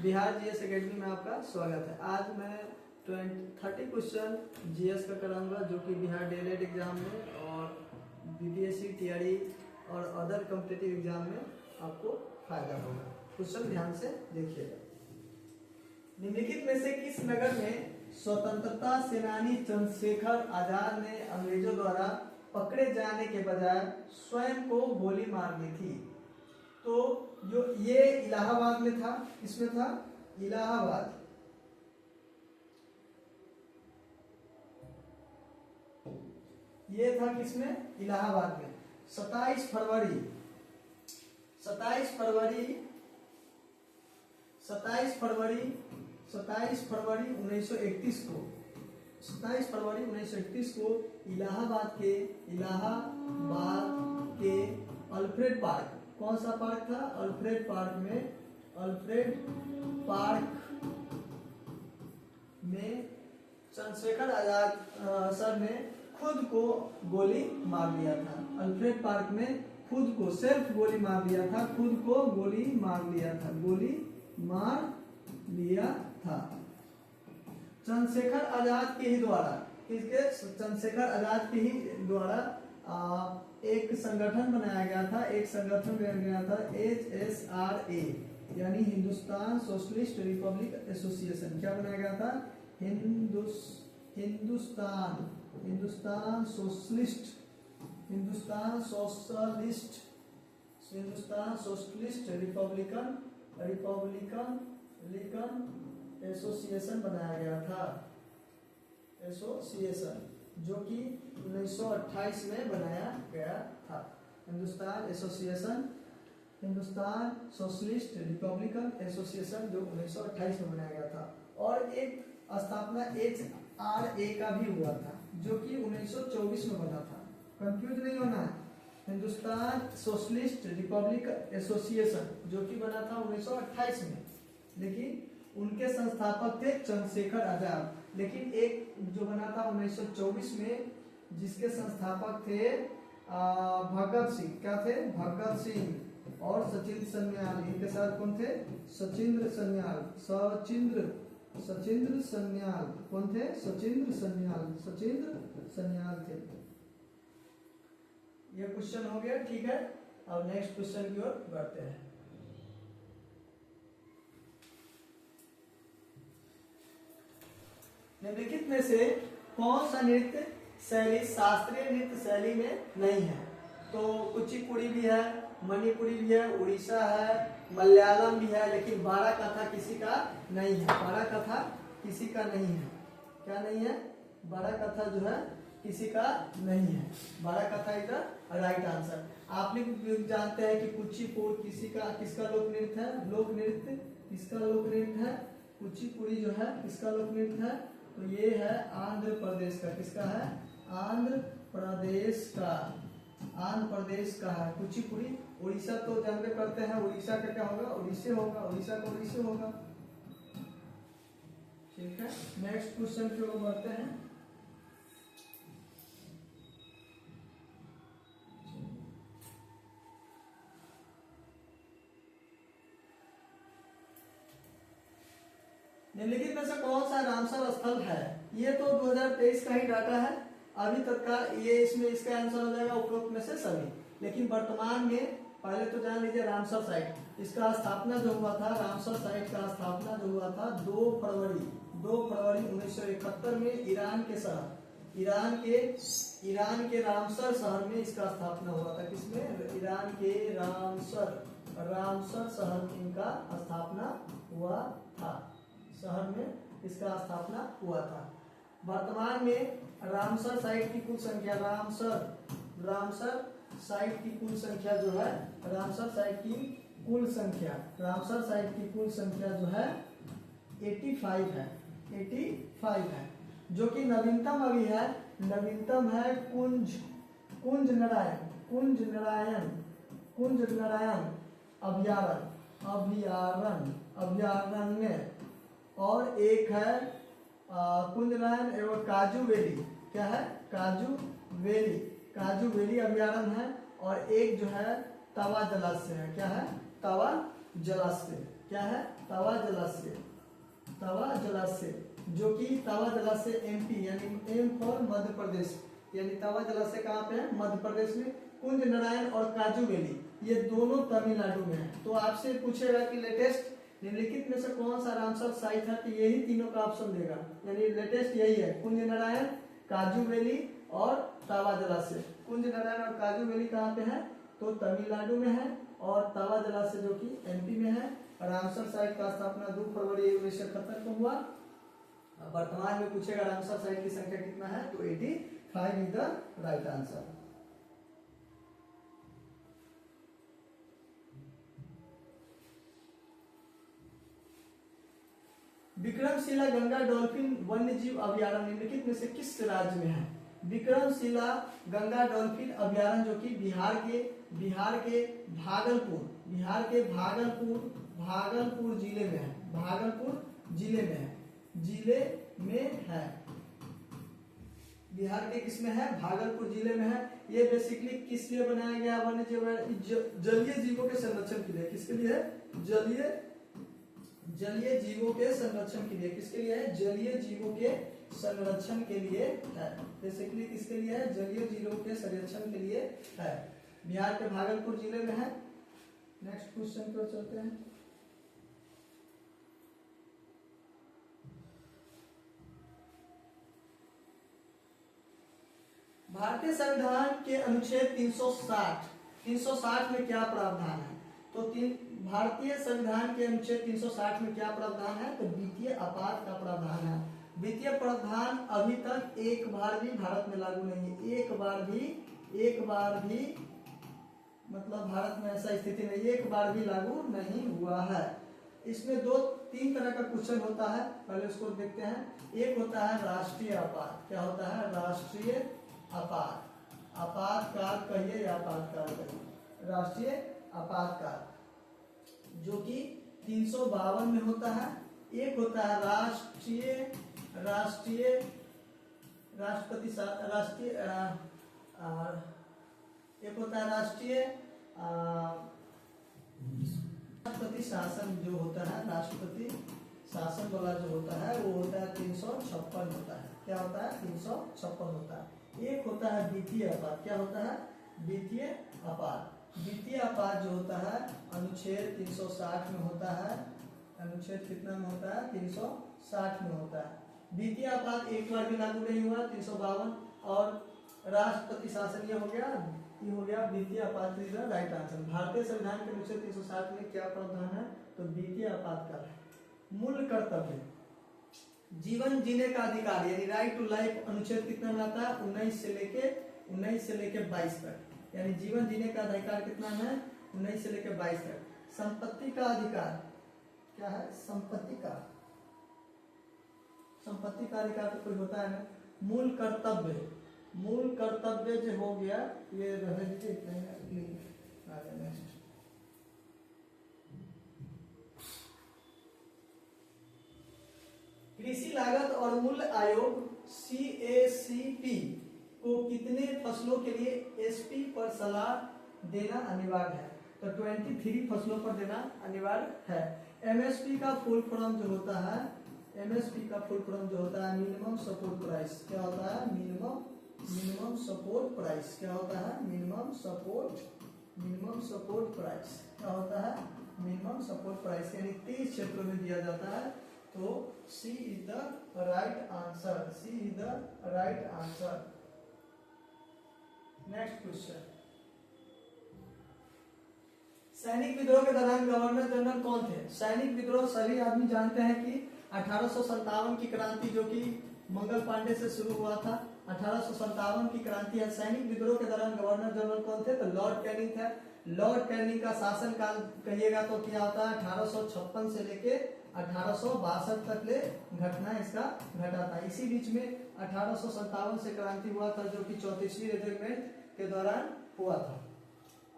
Bihar GS academy में आपका स्वागत है। आज मैं 30 क्वेश्चन जीएस का कराऊंगा जो कि बिहार डीएलएड एग्जाम में और बीपीएससी टीआरई और अदर कॉम्पिटिटिव एग्जाम में आपको फायदा होगा। क्वेश्चन ध्यान से देखिएगा। निम्नलिखित में से किस नगर में स्वतंत्रता सेनानी चंद्रशेखर आजाद ने अंग्रेजों द्वारा पकड़े जाने के बजाय स्वयं को गोली मार ली थी? तो जो ये इलाहाबाद में था, इसमें था इलाहाबाद। ये था किसमें? इलाहाबाद में। 27 फरवरी 1931 को इलाहाबाद के अल्फ्रेड पार्क, कौन सा पार्क था? अल्फ्रेड पार्क में चंद्रशेखर आजाद सर ने खुद को गोली मार लिया था। अल्फ्रेड पार्क में खुद को सेल्फ गोली मार लिया था, गोली मार लिया था। चंद्रशेखर आजाद के ही द्वारा एक संगठन बनाया गया था, HSRA यानी हिंदुस्तान सोशलिस्ट रिपब्लिक एसोसिएशन। क्या बनाया गया था? हिंदुस्तान सोशलिस्ट रिपब्लिकन एसोसिएशन बनाया गया था, जो कि 1928 में बनाया गया था। हिंदुस्तान सोशलिस्ट रिपब्लिकन एसोसिएशन जो 1928 में बनाया गया था। और एक स्थापना HRA का भी हुआ था जो कि 1924 में बना था। कंफ्यूज नहीं होना है। हिंदुस्तान सोशलिस्ट रिपब्लिक एसोसिएशन जो कि बना था 1928 में, लेकिन उनके संस्थापक थे चंद्रशेखर आजाद। लेकिन एक जो बना था 1924 में, जिसके संस्थापक थे भगत सिंह। क्या थे? भगत सिंह और सचिंद्र सन्याल। इनके साथ कौन थे? सचिंद्र सन्याल। कौन थे? सचिंद्र सन्याल थे। ये क्वेश्चन हो गया, ठीक है। अब नेक्स्ट क्वेश्चन की ओर बढ़ते हैं। निम्नलिखित में से कौन सा नृत्य शैली शास्त्रीय नृत्य शैली में नहीं है? तो कुचिपुड़ी भी है, मणिपुरी भी है, उड़ीसा है, मलयालम भी है, लेकिन बारह कथा किसी का नहीं है। क्या नहीं है? बारह कथा जो है किसी का नहीं है। बारह कथा इधर राइट आंसर। आप लोग जानते हैं कि कुचिपुड़ी किसका लोक नृत्य है? किसका लोक नृत्य है? कुचिपुड़ी जो है किसका लोक नृत्य है? तो ये है आंध्र प्रदेश का। किसका है? आंध्र प्रदेश का है कुचिपुड़ी। उड़ीसा तो जानते करते हैं, उड़ीसा का क्या होगा? उड़ीसा होगा। ठीक है, नेक्स्ट क्वेश्चन की ओर बढ़ते हैं। निम्नलिखित में से कौन सा रामसर स्थल है? ये तो 2023 का ही डाटा है अभी तक का। ये इसमें इसका आंसर हो जाएगा उपरोक्त में से सभी। लेकिन वर्तमान में पहले तो जान लीजिए रामसर साइट, इसका स्थापना जो हुआ था, रामसर साइट का स्थापना जो हुआ था 2 फरवरी 1971 में ईरान के रामसर शहर में इसका स्थापना हुआ था। किसमें? ईरान के रामसर शहर में इनका स्थापना हुआ था। शहर में इसका स्थापना हुआ था। वर्तमान में रामसर साइट की कुल संख्या जो है 85 है, जो कि नवीनतम अभी है। नवीनतम है कुंज नारायण अभयारण्य। और एक है कुंज नारायण एवं काजू वैली। क्या है? काजू वैली अभयारण्य है। और एक जो है तवा जलाशय है। क्या है? तवा जलाशय। क्या है, तवा जलाशय, तवा जलाशय, जो कि तवा जलाशय एमपी यानी एम फॉर मध्य प्रदेश, यानी तवा जलाशय कहाँ पे है, मध्य प्रदेश में। कुंज नारायण और काजू वैली ये दोनों तमिलनाडु में है। तो आपसे पूछेगा कि लेटेस्ट निम्नलिखित में से कौन सा रामसर साइट है, तो यही तीनों का ऑप्शन देगा, यानी लेटेस्ट यही है, कुंज नारायण, काजू वैली और तवा जलाशय। कुंज नारायण और काजू वैली कहाँ पे है, तो तमिलनाडु में है, और तवा जलाशय जो कि एमपी में है। रामसर साइट का स्थापना 2 फरवरी 1971 को हुआ। वर्तमान में पूछेगा रामसर साइट की संख्या कितना है, तो 85 is the right answer. Vikramshila Ganga dolphin वन्य जीव अभ्यारण्य निम्नलिखित में से किस राज्य में है। विक्रमशिला गंगा डॉल्फिन अभ्यारण्य जो कि बिहार के भागलपुर जिले में है, भागलपुर जिले में है, बिहार के किसमें है, भागलपुर जिले में है। ये बेसिकली किस लिए बनाया गया, वन्य जलीय जीवों के संरक्षण के लिए। किसके लिए है, जलीय जीवों के संरक्षण के लिए। किसके लिए है, जलीय जीवों के संरक्षण के लिए है। बेसिकली किसके लिए है, जलीय जीवों के संरक्षण के लिए है। बिहार के भागलपुर जिले में है। नेक्स्ट क्वेश्चन पर चलते हैं। भारतीय संविधान के अनुच्छेद 360 में क्या प्रावधान है, तो भारतीय संविधान के अनुच्छेद 360 में क्या प्रावधान है, तो द्वितीय आपात का प्रावधान है। द्वितीय प्रावधान अभी तक एक बार भी भारत में लागू नहीं है, एक बार भी मतलब भारत में ऐसा स्थिति नहीं, एक बार भी लागू नहीं हुआ है। इसमें 2-3 तरह का क्वेश्चन होता है, पहले उसको देखते हैं। एक होता है राष्ट्रीय आपात। क्या होता है, राष्ट्रीय आपात, आपातकाल कहिए या आपातकाल कहिए, राष्ट्रीय आपातकाल, जो कि 352 में होता है। एक होता है एक होता है राष्ट्रपति शासन जो होता है, राष्ट्रपति शासन वाला जो होता है वो होता है 356 होता है। क्या होता है, 356 होता है। एक होता है द्वितीय आपात। क्या होता है, द्वितीय आपात। द्वितीय आपात जो होता है अनुच्छेद 360 में होता है। अनुच्छेद कितना में होता है, 360 में होता है। द्वितीय आपात एक बार भी लागू नहीं हुआ, 352। और राष्ट्रपति शासन ये हो गया द्वितीय आपात इज द राइट आंसर। भारतीय संविधान के अनुच्छेद 360 में क्या प्रावधान है, तो द्वितीय आपातकाल है। मूल कर्तव्य, जीवन जीने का अधिकार यानी राइट टू लाइफ अनुच्छेद कितना में आता है, 19 से लेके 22 तक। यानी जीवन जीने का अधिकार कितना है, 19 से लेके 22 तक। संपत्ति का अधिकार क्या है, संपत्ति का अधिकार तो कोई होता है ना। मूल कर्तव्य जो हो गया, ये रहने दीजिए, कृषि लागत और मूल्य आयोग CACP को कितने फसलों के लिए SP पर सलाह देना अनिवार्य है, तो 23 फसलों पर देना अनिवार्य है। MSP का फुल फॉर्म जो होता है, मिनिमम सपोर्ट प्राइस। क्या होता है, मिनिमम सपोर्ट प्राइस। क्या होता है, मिनिमम सपोर्ट प्राइस। क्या होता है, मिनिमम सपोर्ट प्राइस, यानी 30 क्षेत्रों में दिया जाता है। तो C is the right answer. Next question, सैनिक विद्रोह के दौरान गवर्नर जनरल कौन थे। सैनिक विद्रोह सभी आदमी जानते हैं कि 1857 की क्रांति जो कि मंगल पांडे से शुरू हुआ था, 1857 की क्रांति है। सैनिक विद्रोह के दौरान गवर्नर जनरल कौन थे, तो लॉर्ड कैनिंग थे। लॉर्ड कैनिंग का शासन काल कहिएगा तो क्या होता है, 1856 से लेके 1862 तक ले घटना इसका घटा था। इसी बीच में 1857 से क्रांति हुआ था, जो कि 34वीं रेजिमेंट के दौरान हुआ था।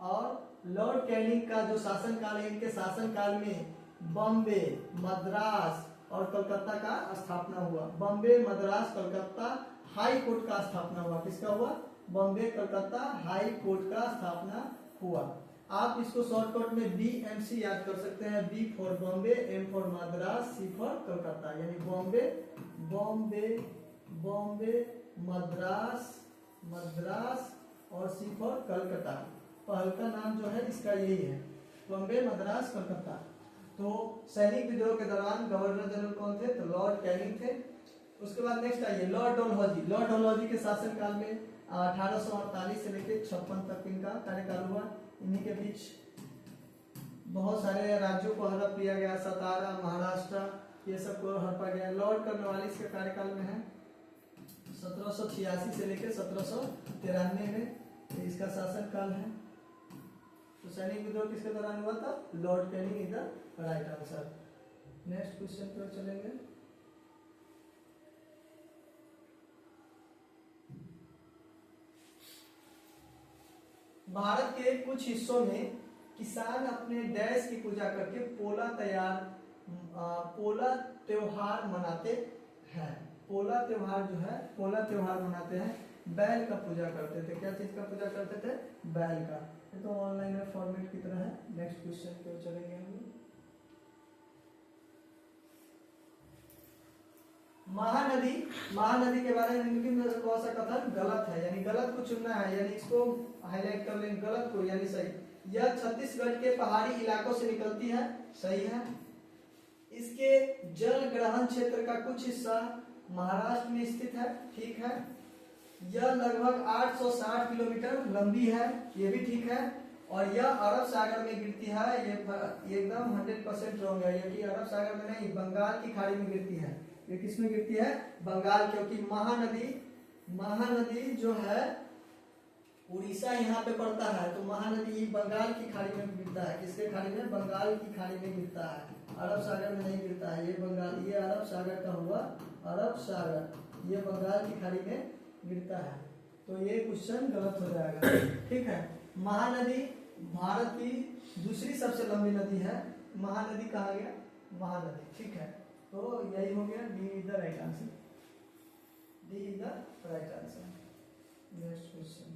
और लॉर्ड कैनिंग का जो शासनकाल है, इनके शासनकाल में बॉम्बे, मद्रास और कलकत्ता का स्थापना हुआ। बॉम्बे, मद्रास, कलकत्ता हाई कोर्ट का स्थापना हुआ। किसका हुआ, बॉम्बे कलकत्ता हाई कोर्ट का स्थापना हुआ। आप इसको शॉर्टकट में BMC याद कर सकते हैं। B for Bombay, M for Madras, C for Calcutta, यानी बॉम्बे बॉम्बे बॉम्बे, मद्रास मद्रास और C फॉर कलकत्ता। पहल का नाम जो है इसका यही है, बॉम्बे मद्रास कलकत्ता। तो सैनिक विद्रोह के दौरान गवर्नर जनरल कौन थे? तो लॉर्ड कैनिंग थे। उसके बाद नेक्स्ट आइए लॉर्ड डलहौजी। लॉर्ड डलहौजी के शासनकाल में 1848 से लेकर 56 तक इनका कार्यकाल हुआ। इन्हीं के बीच बहुत सारे राज्यों को हड़प लिया गया, सतारा, महाराष्ट्र, ये सब को हड़पा गया। लॉर्ड कॉर्नवालिस के कार्यकाल में है 1786 से लेकर 1793 में इसका शासनकाल है। तो सैनिक विद्रोह किसके दौरान हुआ था? Lord Canning is the right answer. Next question पर चलेंगे। भारत के कुछ हिस्सों में किसान अपने डैश की पूजा करके पोला त्योहार मनाते हैं। पोला त्योहार जो है, पोला त्योहार मनाते हैं। बैल का पूजा करते थे। क्या चीज का पूजा करते थे? बैल का। ये तो ऑनलाइन में फॉर्मेट की तरह है। नेक्स्ट क्वेश्चन की ओर चलेंगे हम। महानदी, महानदी के बारे में निम्नलिखित में से कौन सा कथन गलत है? यानी गलत को चुनना है, यानी इसको हाईलाइट कर लेंगे, गलत को यानी सही। यह छत्तीसगढ़ के पहाड़ी इलाकों से निकलती है, सही है। इसके जल ग्रहण क्षेत्र का कुछ हिस्सा महाराष्ट्र में स्थित है, ठीक है। यह लगभग 860 किलोमीटर लंबी है, ये भी ठीक है। और यह अरब सागर में गिरती है, ये एकदम 100% रॉन्ग है। ये अरब सागर में नहीं, बंगाल की खाड़ी में गिरती है। ये किस में गिरती है? बंगाल, क्योंकि महानदी जो है उड़ीसा यहाँ पे पड़ता है, तो महानदी बंगाल की खाड़ी में गिरता है। किसके खाड़ी में? बंगाल की खाड़ी में गिरता है, अरब सागर में नहीं गिरता है। ये बंगाल, ये अरब सागर का हुआ, अरब सागर, ये बंगाल की खाड़ी में गिरता है। तो ये क्वेश्चन गलत हो जाएगा, ठीक है। महानदी भारत की दूसरी सबसे लंबी नदी है। महानदी कहा गया? महानदी, ठीक है। तो यही हो गया, D is the right answer. D is the right answer. Next question.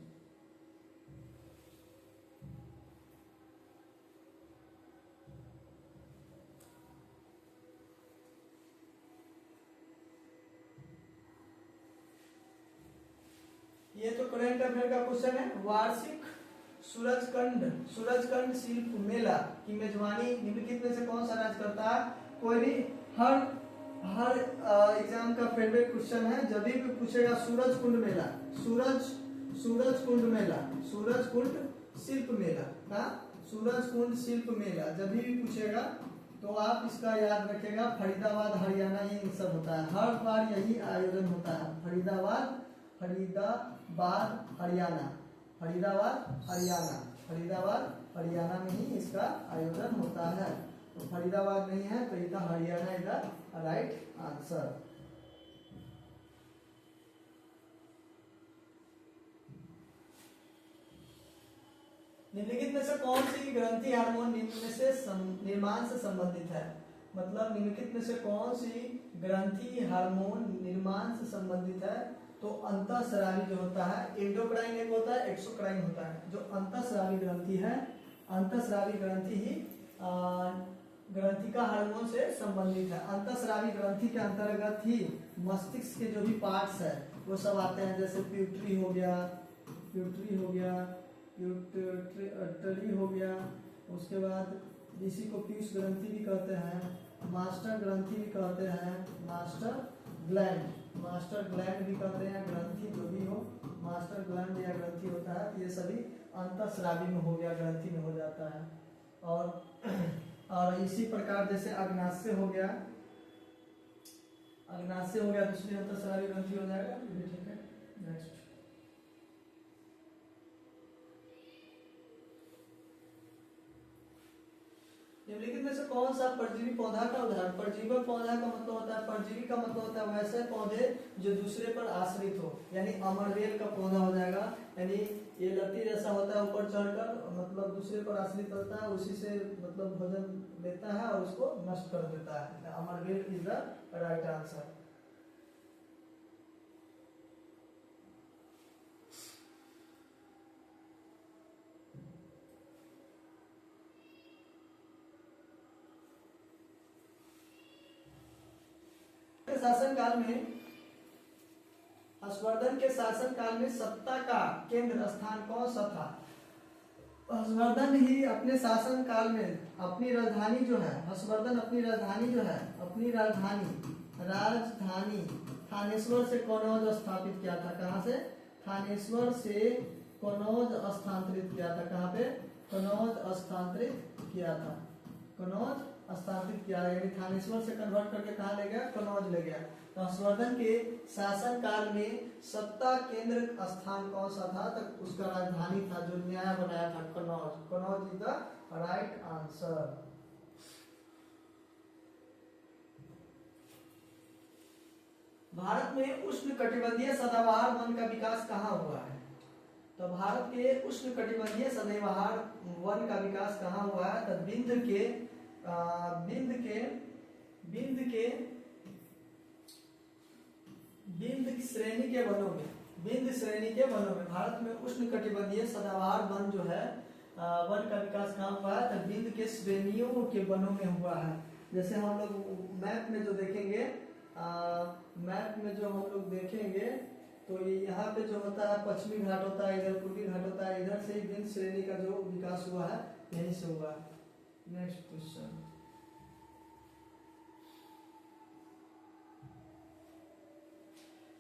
ये तो करंट अफेयर का क्वेश्चन है। वार्षिक सूरजकंड शिल्प मेला की मेजबानी निम्नलिखित में से कौन सा राज्य करता है? कोई भी, हर एग्जाम का फेवरेट क्वेश्चन है। जब भी पूछेगा सूरजकुंड मेला, सूरजकुंड मेला, सूरजकुंड शिल्प मेला का, सूरजकुंड शिल्प मेला जब भी पूछेगा तो आप इसका याद रखेगा, फरीदाबाद हरियाणा ये सब होता है, हर बार यही आयोजन होता है। फरीदाबाद हरियाणा, फरीदाबाद हरियाणा में ही इसका आयोजन होता है। तो फरीदाबाद नहीं है, तो इधर हरियाणा इधर राइट आंसर। निम्नलिखित में से कौन सी ग्रंथि हार्मोन निर्माण से संबंधित है? मतलब निम्नलिखित में से कौन सी ग्रंथि हार्मोन निर्माण से संबंधित है? तो अंतःस्रावी जो होता है, एंडोक्राइन एक होता है, एक्सोक्राइन होता है। जो अंतःस्रावी ग्रंथि है, अंतःस्रावी ग्रंथि ही ग्रंथि का हार्मोन से संबंधित है। अंतःस्रावी ग्रंथि के अंतर्गत ही मस्तिष्क के जो भी पार्ट्स है वो सब आते हैं, जैसे प्यूटरी हो गया, प्यूटरी हो गया। उसके बाद इसी को पीयूष ग्रंथि भी कहते हैं, मास्टर ग्रंथि भी कहते हैं, मास्टर ग्लैंड भी कहते हैं। ग्रंथि जो भी हो, मास्टर ग्लैंड या ग्रंथि होता है, ये सभी अंतःस्रावी में हो गया, ग्रंथि में हो जाता है। और इसी प्रकार जैसे अग्नाशय हो गया, दूसरी अंतःस्रावी ग्रंथि हो जाएगा, ठीक है। नेक्स्ट, निम्नलिखित में से कौन सा परजीवी पौधा का उदाहरण? परजीवक पौधा का मतलब होता है, परजीवी का मतलब होता है वैसे पौधे जो दूसरे पर आश्रित हो, यानी अमरवेल का पौधा हो जाएगा। यानी ये लत्ती जैसा होता है, ऊपर चढ़कर मतलब दूसरे पर आश्रित होता है, उसी से मतलब भोजन लेता है और उसको नष्ट कर देता है। Amarvel is the right answer. Harshvardhan के शासनकाल में सत्ता का केंद्र स्थान कौन सा था? हर्षवर्धन ही अपने शासन काल में अपनी राजधानी जो है, हर्षवर्धन अपनी राजधानी थानेश्वर से कनौज स्थापित किया था। कहाँ से? थानेश्वर से कनौज स्थानांतरित किया था। कहाँ पे? कनौज स्थानांतरित किया था। कनौज स्थापित किया, यानी थानेश्वर से कन्वर्ट करके कहाँ ले गया? कनौज ले गया। तो हर्षवर्धन के शासन काल में सत्ता केंद्र स्थान कौन सा था? तो उसका राजधानी था जो नया बनाया था, Kannauj. Kannauj is the right answer. Bharat में उष्ण कटिबंधीय सदाबहार वन का विकास कहाँ हुआ है? तो भारत के उष्ण कटिबंधीय सदाबहार वन का विकास कहाँ हुआ है? तो बिंद श्रेणी के वनों में भारत में उष्ण कटिबंधीय सदाबहार वन जो है वन का विकास कहाँ हुआ है? तो बिंद के श्रेणियों के वनों में हुआ है। जैसे हम लोग मैप में जो देखेंगे, तो यहाँ पे जो होता है पश्चिमी घाट होता है, इधर पूर्वी घाट होता है, इधर से बिंद श्रेणी का जो विकास हुआ है यहीं से हुआ है। नेक्स्ट क्वेश्चन,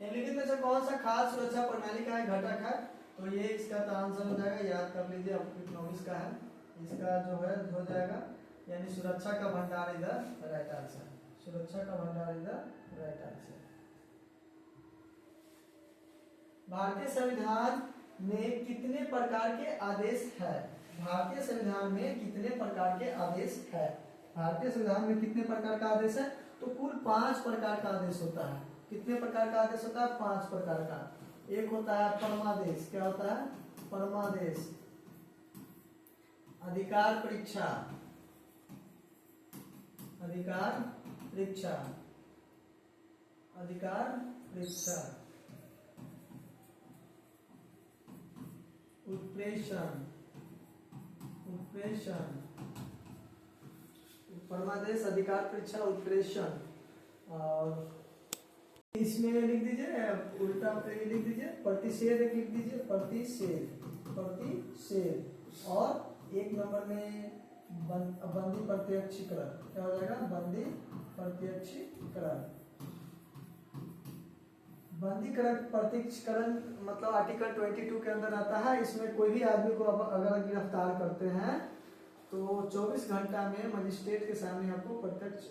निम्नलिखित में से कौन सा खाद्य सुरक्षा प्रणाली का घटक है? तो ये इसका तो आंसर हो जाएगा, याद कर लीजिए, इकोनॉमिक्स का है। इसका जो है हो जाएगा, यानी सुरक्षा का भंडार इधर राइट आंसर। सुरक्षा का भंडार इधर राइट आंसर। भारतीय संविधान में कितने प्रकार के आदेश है? भारतीय संविधान में कितने प्रकार के आदेश है? भारतीय संविधान में कितने प्रकार का आदेश है? तो कुल 5 प्रकार का आदेश होता है। कितने प्रकार का आदेश होता है? 5 प्रकार का। एक होता है परमादेश। क्या होता है? परमादेश। अधिकार परीक्षा, उत्प्रेषण, परमादेश, अधिकार परीक्षा, उत्प्रेषण। और इसमें लिख दीजिए, उल्टा लिख दीजिए, प्रतिषेध लिख दीजिए, प्रतिषेध। और 1 नंबर में बंदी प्रत्यक्षीकरण। क्या हो जाएगा? बंदी प्रत्यक्षीकरण। बंदी प्रत्यक्षीकरण मतलब आर्टिकल 22 के अंदर आता है। इसमें कोई भी आदमी को अगर गिरफ्तार करते हैं तो 24 घंटा में मजिस्ट्रेट के सामने आपको प्रत्यक्ष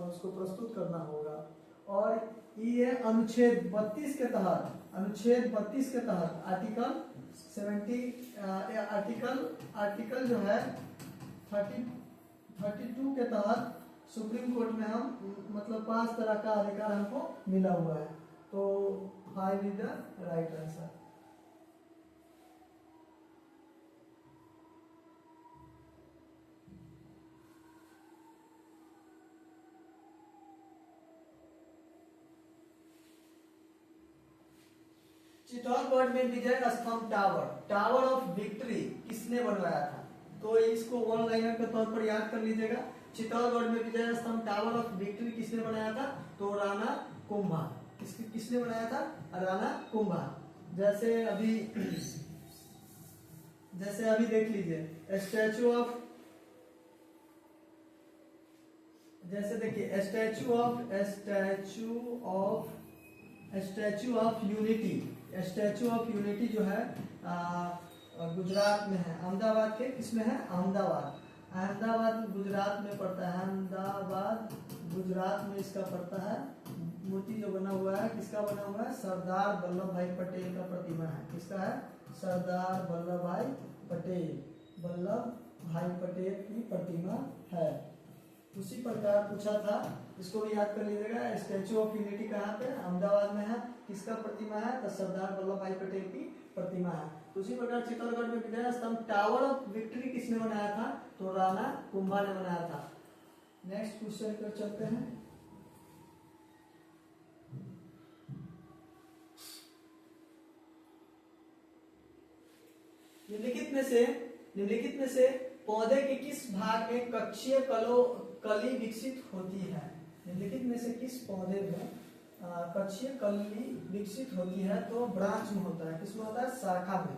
उसको प्रस्तुत करना होगा। और ये अनुच्छेद 32 के तहत, आर्टिकल जो है 32 के तहत सुप्रीम कोर्ट में हम मतलब 5 तरह का अधिकार हमको मिला हुआ है। तो 5 is the right answer. Chittorgarh में विजय स्तंभ टावर ऑफ विक्ट्री किसने बनवाया था? तो इसको वन लाइनर के तौर पर याद कर लीजिएगा। चित्तौड़गढ़ में विजय स्तंभ टावर ऑफ विक्ट्री किसने बनाया था? तो राणा कुंभा। किसने बनाया था? राणा कुंभा। जैसे अभी देख लीजिए स्टैचू ऑफ यूनिटी जो है गुजरात में है। अहमदाबाद के किसमें है? अहमदाबाद गुजरात में पड़ता है। अहमदाबाद गुजरात में इसका पड़ता है। मूर्ति जो बना हुआ है किसका बना हुआ है? सरदार वल्लभ भाई पटेल का प्रतिमा है। किसका है? सरदार वल्लभ भाई पटेल की प्रतिमा है। उसी प्रकार पूछा था, इसको भी याद कर लीजिएगा। स्टैचू ऑफ यूनिटी कहाँ पे? अहमदाबाद में है। किसका प्रतिमा है? तो सरदार वल्लभ भाई पटेल की प्रतिमा है। तो उसी प्रकार चित्तौड़गढ़ में विजय स्तंभ टावर ऑफ विक्ट्री किसने बनाया था? तो राणा कुंभा ने बनाया था। नेक्स्ट क्वेश्चन पर चलते हैं। निम्नलिखित में से पौधे के किस भाग में कक्षीय कली विकसित होती है? निम्नलिखित में से किस पौधे में कक्षीय कली विकसित होती है तो ब्रांच में होता है, किसमें होता है, शाखा में।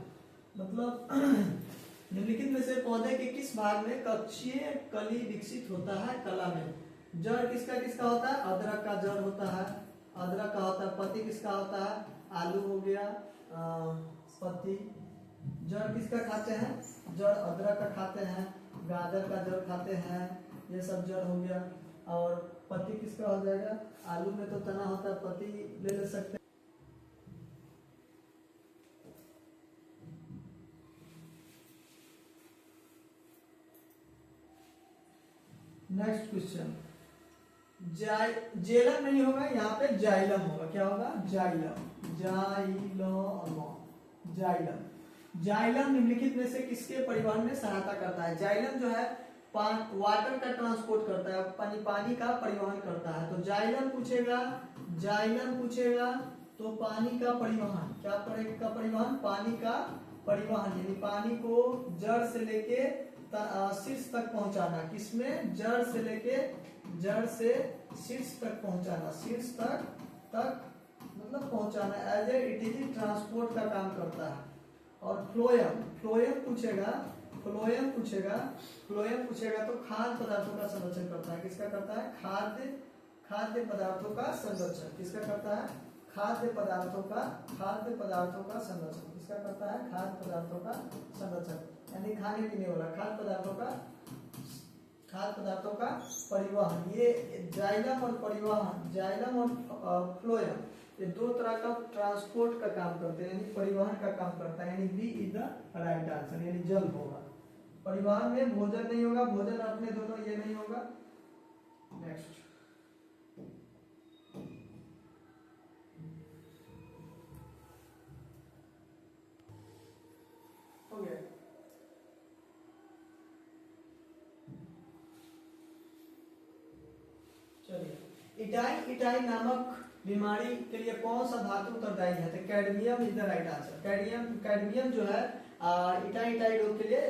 मतलब निम्नलिखित में से पौधे के किस भाग में कक्षीय कली विकसित होता है, कला में। जड़ किसका किसका होता है, अदरक का जड़ होता है, अदरक का होता है। पत्ती किसका होता है, आलू हो गया, पत्ती। जड़ किसका खाते हैं, जड़ अदरक का खाते हैं, गाजर का जड़ खाते हैं, ये सब जड़ हो गया। और पत्ती किसका हो जाएगा, आलू में तो तना होता है, पत्ती ले सकते हैं। नेक्स्ट क्वेश्चन, जेलम नहीं होगा, यहाँ पे जाइलम होगा। क्या होगा, जाइलम, जाइलम। जाइलम निम्नलिखित में से किसके परिवहन में सहायता करता है। जाइलम जो है वाटर का ट्रांसपोर्ट करता है, पानी का परिवहन करता है। तो जाइलम पूछेगा, जाइलम पूछेगा तो पानी का परिवहन, क्या का परिवहन, पानी का परिवहन, यानी पानी को जड़ से लेके शीर्ष तक पहुंचाना। किसमें, जड़ से लेके, जड़ से शीर्ष तक पहुंचाना, शीर्ष तक मतलब पहुंचाना। As a it is transport का काम करता है। और फ्लोएम, फ्लोएम पूछेगा, फ्लोएम पूछेगा, फ्लोएम पूछेगा तो खाद्य पदार्थों का संरक्षण करता है। किसका करता है, खाद्य पदार्थों का संरक्षण। किसका करता है, खाद्य पदार्थों का संरक्षण। किसका करता है, खाद्य पदार्थों का संरक्षण, यानी खाने पीने वाला खाद्य पदार्थों का परिवहन। ये जाइलम और परिवहन, जाइलम और फ्लोएम, ये दो तरह का ट्रांसपोर्ट का काम करते हैं, यानी परिवहन का काम करता है। यानी B is the right answer, यानी जल होगा। परिवहन में भोजन नहीं होगा, भोजन अपने दोनों ये नहीं होगा। नेक्स्ट, हो गया। चलिए, इटाई नामक बीमारी के लिए कौन सा धातु उत्तरदायी है, तो cadmium is the right answer. Cadmium जो है इटाई रोग के लिए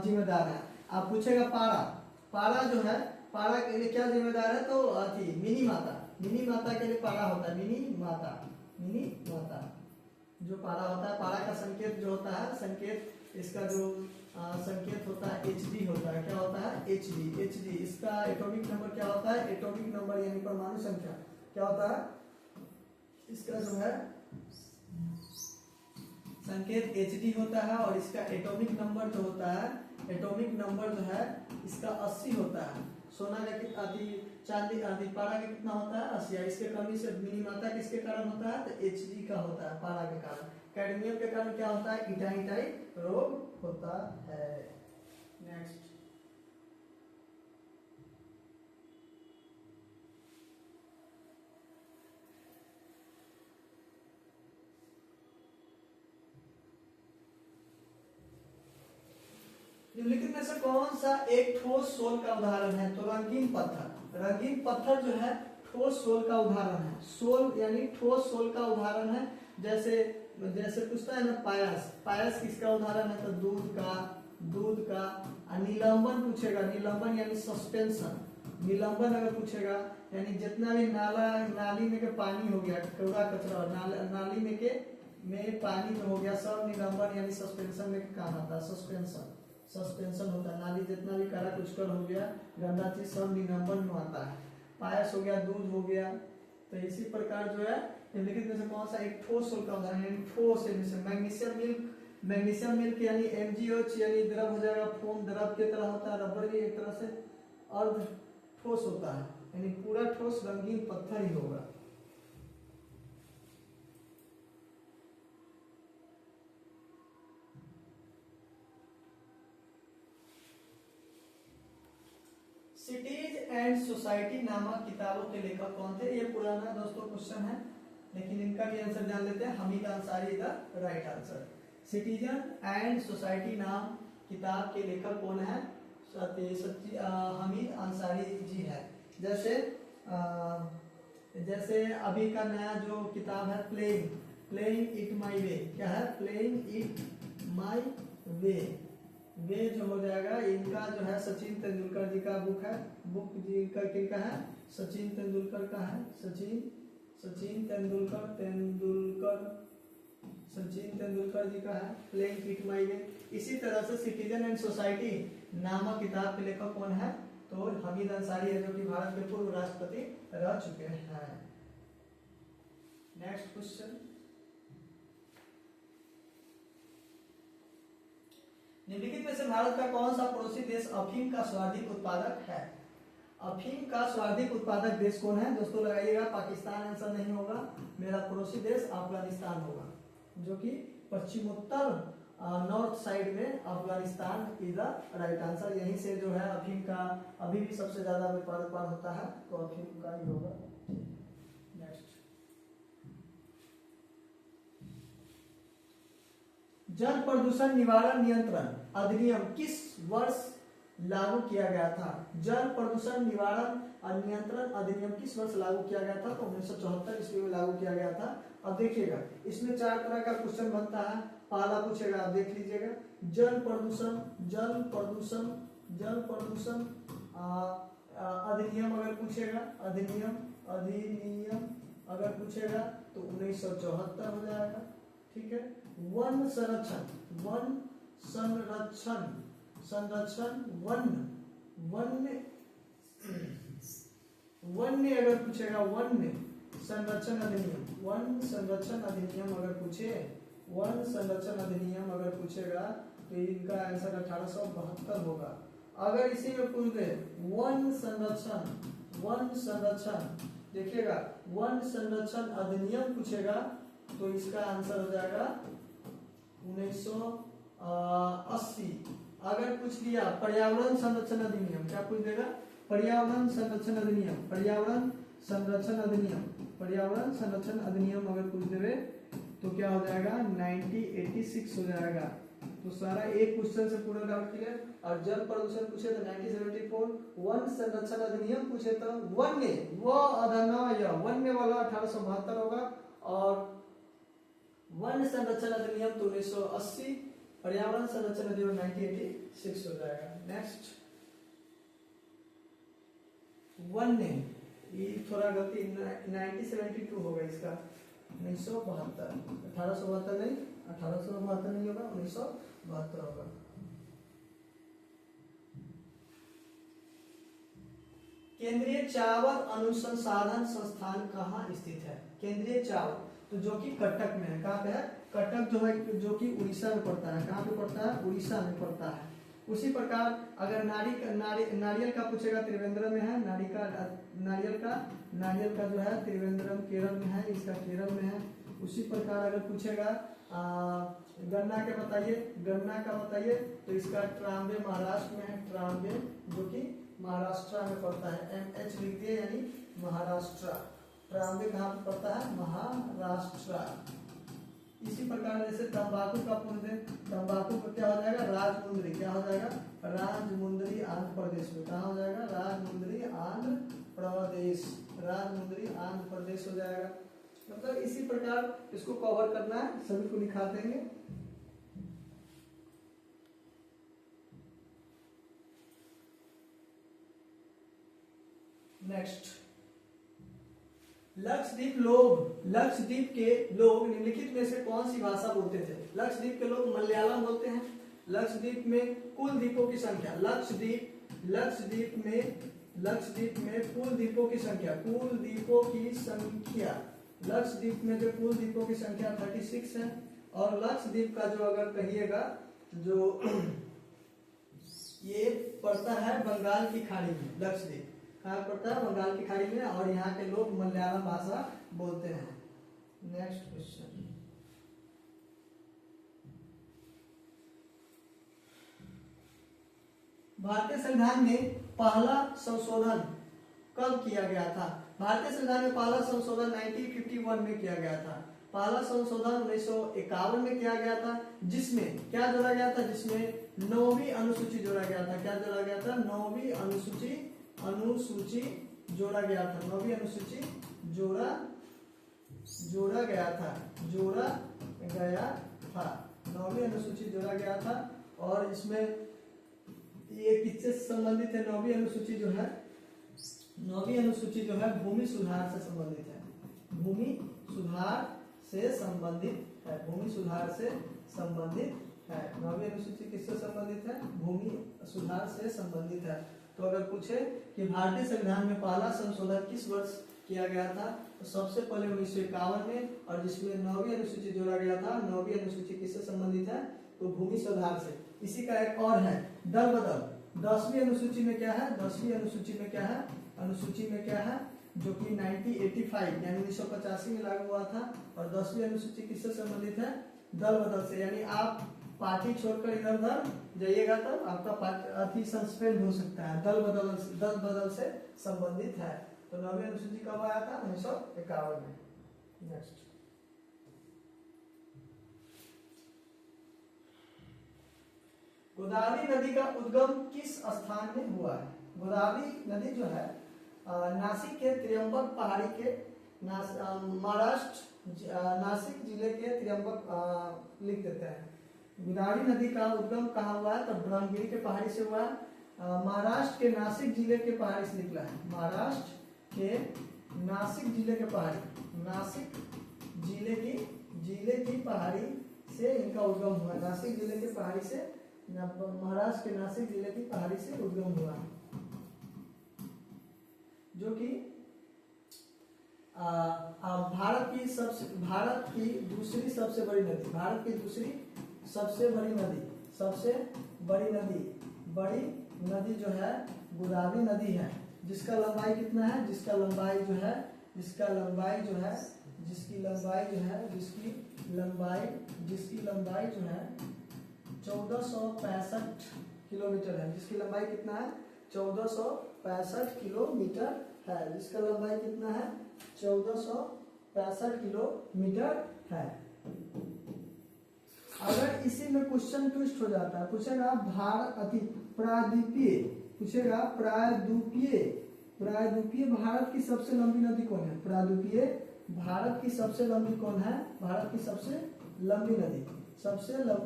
जिम्मेदार है। आप पूछेगा पारा जो है, पारा के लिए क्या जिम्मेदार है, तो मिनी माता के लिए पारा होता है, मिनी माता जो पारा होता है। पारा का संकेत जो होता है, संकेत इसका जो संकेत होता है Hd होता है। क्या होता है, Hd। इसका एटॉमिक नंबर क्या होता है, एटॉमिक नंबर यानी परमाणु संख्या क्या होता है, इसका जो है संकेत Hd होता है। और इसका एटॉमिक नंबर जो होता है, एटॉमिक नंबर जो है इसका 80 होता है। सोना का कितना, चांदी आदि पारा का कितना होता है, 80। इसके कमी से मिनी माता किसके कारण होता है, तो Hd का होता है, पारा के कारण। कैडमियम के कारण क्या होता है, इटाई रोग होता है। नेक्स्ट, निम्नलिखित में से कौन सा एक ठोस सोल का उदाहरण है, तो रंगीन पत्थर। रंगीन पत्थर जो है ठोस सोल का उदाहरण है। सोल यानी ठोस सोल का उदाहरण है। जैसे पूछता है ना, पायस किसका उदाहरण है, तो दूध का। निलंबन पूछेगा, निलंबन यानी सस्पेंशन। निलंबन अगर पूछेगा यानी जितना भी नाली में के पानी हो गया, कूड़ा कचरा, नाली में पानी जो हो गया, सब निलंबन यानी सस्पेंशन में काम आता है। सस्पेंशन होता है, नाली जितना भी कड़ा कुचकर हो गया, गंदा चीज, सब निलंबन में आता है। पायस हो गया, दूध हो गया। तो इसी प्रकार जो है निम्नलिखित में से कौन सा एक ठोस सोल का उदाहरण, यानी ठोस मैग्नीशियम मिल्क यानी MgOH यानी द्रव हो जाएगा, फोम द्रव की तरह होता है, रबर भी एक तरह से अर्ध ठोस होता है, यानी पूरा ठोस रंगीन पत्थर ही होगा। सिटीज एंड सोसाइटी नामक किताबों के लेखक कौन थे। ये पुराना दोस्तों क्वेश्चन है, लेकिन इनका भी आंसर जान लेते हैं। Hamid Ansari the right answer. Citizen and society नाम किताब के लेखक कौन है, हमीद अंसारी जी है। जैसे अभी का नया जो किताब है प्लेइंग इट माई वे, क्या है, प्लेइंग इट माई वे, वे जो हो जाएगा, इनका जो है सचिन तेंदुलकर जी का बुक है। बुक जी का किनका है, सचिन तेंदुलकर का है। सचिन तेंदुलकर जी का है प्लेइंग किट माई गेम। इसी तरह से सिटीजन एंड सोसाइटी नामक किताब के लेखक कौन है? तो हमीद अंसारी है, जो कि भारत के पूर्व राष्ट्रपति रह चुके हैं। नेक्स्ट क्वेश्चन, निम्नलिखित में से भारत का कौन सा पड़ोसी देश अफीम का सर्वाधिक उत्पादक है? अफीम का सर्वाधिक उत्पादक देश कौन है? दोस्तों लगाइएगा, पाकिस्तान आंसर नहीं होगा, मेरा पड़ोसी देश अफगानिस्तान होगा, जो कि पश्चिमोत्तर नॉर्थ साइड में Afghanistan is the right answer. यहीं से जो है अफीम का अभी भी सबसे ज्यादा व्यापार होता है, तो अफीम का ही होगा। नेक्स्ट, जल प्रदूषण निवारण नियंत्रण अधिनियम किस वर्ष लागू किया गया था? जल प्रदूषण निवारण और नियंत्रण अधिनियम किस वर्ष लागू किया गया था? तो 1974 ईस्वी में लागू किया गया था। अब देखिएगा, इसमें 4 तरह का क्वेश्चन बनता है। पहला पूछेगा, आप देख लीजिएगा, जल प्रदूषण अधिनियम अगर पूछेगा, अधिनियम अगर पूछेगा तो 1974 हो जाएगा। ठीक है। वन संरक्षण वन्य अगर पूछेगा, वन्य संरक्षण अधिनियम अगर पूछे, वन संरक्षण अधिनियम अगर पूछेगा तो इनका आंसर 1872 होगा। अगर इसी में पूछ दे वन संरक्षण देखिएगा, वन संरक्षण अधिनियम पूछेगा तो इसका आंसर हो जाएगा 1980। अगर पूछ लिया पर्यावरण संरक्षण अधिनियम, क्या पूछ देगा? पर्यावरण संरक्षण अधिनियम अगर पूछ देवे तो क्या हो जाएगा? 1986 हो जाएगा। तो सारा एक क्वेश्चन से पूरा डाउट क्लियर। और जल प्रदूषण पूछे तो 1974, वन संरक्षण अधिनियम पूछे तो वन्य वाला 1872 होगा, और वन संरक्षण अधिनियम तो 1980, पर्यावरण संरक्षण अधिनियम 1986 हो जाएगा। नेक्स्ट, वन्य, ये थोड़ा गलती 1972 होगा इसका, 1972, 1872 नहीं, 1872 नहीं होगा, 1972 होगा। केंद्रीय चावल अनुसंधान संस्थान कहाँ स्थित है? केंद्रीय चावल तो जो कि कटक में है। कहाँ पे है? कटक जो है, जो कि उड़ीसा में पड़ता है। कहाँ पे पड़ता है? उड़ीसा में पड़ता है। उसी प्रकार अगर नारियल का पूछेगा, त्रिवेंद्रम में है। नारियल का जो है त्रिवेंद्रम केरल में है, इसका केरल में है। उसी प्रकार अगर पूछेगा गन्ना का बताइए तो इसका ट्राम्बे महाराष्ट्र में है, ट्राम्बे जो कि महाराष्ट्र में पड़ता है। MH लिख दिए, यानी महाराष्ट्र। ट्राम्बे कहाँ पे पड़ता है? महाराष्ट्र। इसी प्रकार जैसे तंबाकू का पूछ दे, तंबाकू का क्या हो जाएगा? राजमुंदरी। क्या हो जाएगा? राजमुंदरी आंध्र प्रदेश में। कहाँ हो जाएगा? राजमुंदरी आंध्र प्रदेश हो जाएगा। मतलब इसी प्रकार इसको कवर करना है, सभी को लिखा देंगे। नेक्स्ट, लक्षद्वीप के लोग निम्नलिखित में से कौन सी भाषा बोलते थे? लक्षद्वीप के लोग मलयालम बोलते हैं। लक्षद्वीप में कुल द्वीपों की संख्या, लक्षद्वीप में कुल द्वीपों की संख्या, लक्षद्वीप में जो कुल द्वीपों की संख्या 36 है। और लक्षद्वीप का जो अगर कहिएगा, जो ये पड़ता है बंगाल की खाड़ी में। लक्षद्वीप कहाँ पड़ता है? बंगाल की खाड़ी में, और यहाँ के लोग मलयालम भाषा बोलते हैं। नेक्स्ट क्वेश्चन, भारतीय संविधान में पहला संशोधन कब किया गया था? भारतीय संविधान में पहला संशोधन 1951 में किया गया था। पहला संशोधन 1951 में किया गया था, जिसमें क्या जोड़ा गया था? जिसमें 9वीं अनुसूची जोड़ा गया था। क्या जोड़ा गया था? 9वीं अनुसूची जोड़ा गया था। 9वीं अनुसूची जोड़ा गया था। 9वीं अनुसूची जोड़ा गया था। और इसमें ये किससे संबंधित है? 9वीं अनुसूची जो है भूमि सुधार से संबंधित है। भूमि सुधार से संबंधित है, भूमि सुधार से संबंधित है। 9वीं अनुसूची किससे संबंधित है? भूमि सुधार से संबंधित है। तो अगर पूछे कि भारतीय संविधान में पहला संशोधन किस वर्ष किया गया था, तो सबसे पहले 1951 में, और जिसमें 9वीं अनुसूची जोड़ा गया था। 9वीं अनुसूची किससे संबंधित है? तो भूमि सुधार से। इसी का एक और है दल बदल। 10वीं अनुसूची में क्या है? 10वीं अनुसूची में क्या है? अनुसूची में क्या है? जो कि 1985 यानी 1985 में लागू हुआ था। और 10वीं अनुसूची किससे संबंधित है? दल बदल से। यानी आप पार्टी छोड़कर इधर उधर जाइएगा तो आपका अति सस्पेंड हो सकता है। दल बदल से संबंधित है। तो 9वीं अनुसूची कब आया था? 1951 में। नेक्स्ट, गोदावरी नदी का उद्गम किस स्थान में हुआ है? गोदावरी नदी जो है नासिक के त्र्यंबक पहाड़ी के महाराष्ट्र नासिक जिले के त्र्यंबक लिख देते हैं। गोदावरी नदी का उद्गम कहाँ हुआ है? तो ब्रह्मगिरी के पहाड़ी से हुआ है। महाराष्ट्र के नासिक जिले के पहाड़ी से निकला है। महाराष्ट्र के नासिक जिले के पहाड़ी, नासिक जिले की पहाड़ी से इनका उद्गम हुआ। नासिक जिले के पहाड़ी से, महाराष्ट्र के नासिक जिले की पहाड़ी से उद्गम हुआ, जो कि भारत की दूसरी सबसे बड़ी नदी, भारत की दूसरी सबसे बड़ी नदी जो है गोदावरी नदी है। जिसका लंबाई कितना है? जिसकी लंबाई जो है 1465 किलोमीटर है। जिसकी लंबाई कितना है? 1465 किलोमीटर है। जिसका लंबाई कितना है? 1465 किलोमीटर है। अगर इसी में क्वेश्चन ट्विस्ट हो जाता है, पूछेगा प्रायद्वीपीय भारत की सबसे लंबी नदी कौन है? प्रायद्वीपीय भारत की सबसे लंबी कौन है? भारत की सबसे लंबी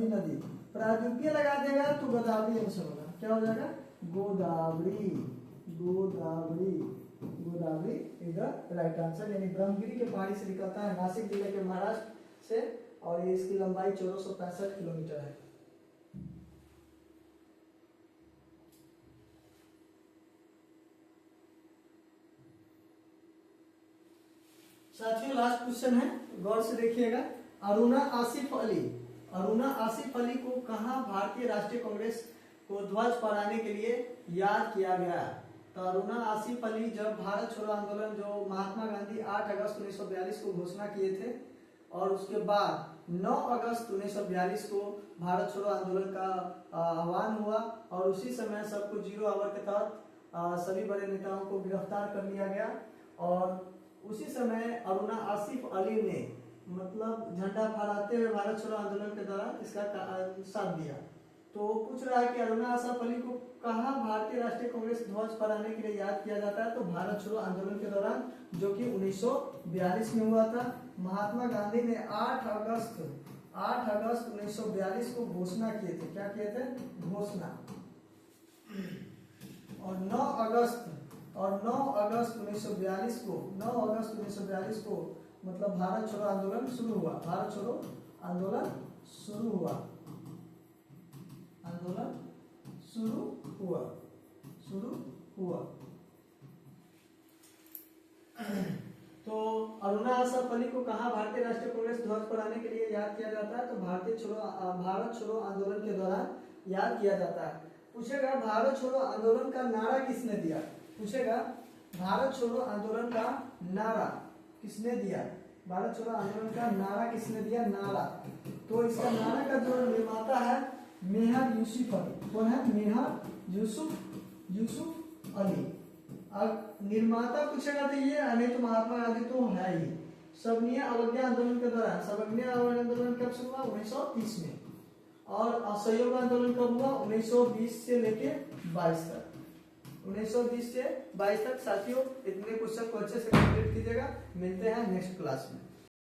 नदी प्रायद्वीपीय लगा देगा तो गोदावरी आंसर होगा। क्या हो जाएगा? Godavari is the right answer. यानी ब्रह्मगिरी के पहाड़ी से निकलता है, नासिक जिले के महाराष्ट्र से, और ये इसकी लंबाई 1465 किलोमीटर है। साथियों लास्ट क्वेश्चन है, गौर से देखिएगा। अरुणा आसिफ अली को कहां भारतीय राष्ट्रीय कांग्रेस को ध्वज फहराने के लिए याद किया गया? तो अरुणा आसिफ अली जब भारत छोड़ो आंदोलन जो महात्मा गांधी 8 अगस्त 1942 को घोषणा किए थे, और उसके बाद 9 अगस्त 1942 को भारत छोड़ो आंदोलन का आह्वान हुआ, और उसी समय सबको 0 आवर के तहत सभी बड़े नेताओं को गिरफ्तार कर लिया गया। और उसी समय अरुणा आसिफ अली ने मतलब झंडा फहराते हुए भारत छोड़ो आंदोलन के दौरान इसका साथ दिया। तो पूछ रहा है कि अरुणा आसिफ अली को कहां भारतीय राष्ट्रीय कांग्रेस ध्वज फहराने के लिए याद किया जाता है? तो भारत छोड़ो आंदोलन के दौरान, जो कि 1942 में हुआ था। महात्मा गांधी ने 8 अगस्त 1942 को घोषणा किए थे। क्या किए थे? घोषणा। और 9 अगस्त 1942 को मतलब भारत छोड़ो आंदोलन शुरू हुआ। तो अरुणा आसिफ अली को कहां भारतीय राष्ट्रीय कांग्रेस ध्वज फहराने के लिए याद किया जाता है? तो भारत छोड़ो आंदोलन के दौरान याद किया जाता है। पूछेगा भारत छोड़ो आंदोलन का नारा किसने दिया? पूछेगा भारत छोड़ो आंदोलन का नारा किसने दिया? भारत छोड़ो आंदोलन का नारा किसने दिया? नारा, तो इसका नारा का जो निर्माता है मेहर यूसुफ अली। कौन है? मेहर यूसुफ अली। अब निर्माता पूछेगा तो ये, नहीं तो महात्मा गांधी तो है ही। सविनय अवज्ञा आंदोलन के दौरान, सविनय अवज्ञा आंदोलन कब शुरू हुआ? 1930 में। और असहयोग आंदोलन कब हुआ? 1920 से लेके 22 तक। 1920 से 22 तक। साथियों इतने क्वेश्चन को अच्छे से कंप्लीट कीजिएगा। मिलते हैं नेक्स्ट क्लास में।